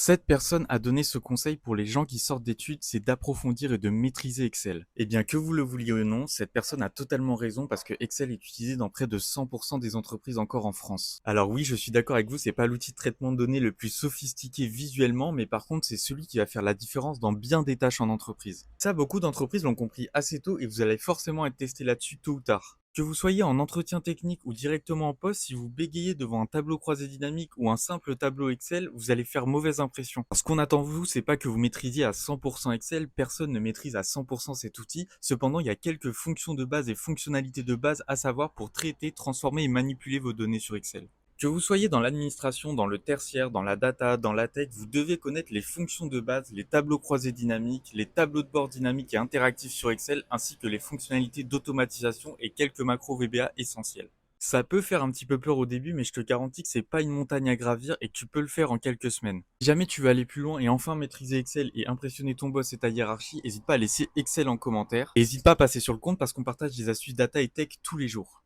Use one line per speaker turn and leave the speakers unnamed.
Cette personne a donné ce conseil pour les gens qui sortent d'études, c'est d'approfondir et de maîtriser Excel. Eh bien, que vous le vouliez ou non, cette personne a totalement raison parce que Excel est utilisé dans près de 100% des entreprises encore en France. Alors oui, je suis d'accord avec vous, c'est pas l'outil de traitement de données le plus sophistiqué visuellement, mais par contre, c'est celui qui va faire la différence dans bien des tâches en entreprise. Ça, beaucoup d'entreprises l'ont compris assez tôt et vous allez forcément être testé là-dessus tôt ou tard. Que vous soyez en entretien technique ou directement en poste, si vous bégayez devant un tableau croisé dynamique ou un simple tableau Excel, vous allez faire mauvaise impression. Ce qu'on attend de vous, c'est pas que vous maîtrisiez à 100% Excel, personne ne maîtrise à 100% cet outil. Cependant, il y a quelques fonctions de base et fonctionnalités de base à savoir pour traiter, transformer et manipuler vos données sur Excel. Que vous soyez dans l'administration, dans le tertiaire, dans la data, dans la tech, vous devez connaître les fonctions de base, les tableaux croisés dynamiques, les tableaux de bord dynamiques et interactifs sur Excel, ainsi que les fonctionnalités d'automatisation et quelques macros VBA essentiels. Ça peut faire un petit peu peur au début, mais je te garantis que c'est pas une montagne à gravir et que tu peux le faire en quelques semaines. Si jamais tu veux aller plus loin et enfin maîtriser Excel et impressionner ton boss et ta hiérarchie, n'hésite pas à laisser Excel en commentaire. Et n'hésite pas à passer sur le compte parce qu'on partage des astuces data et tech tous les jours.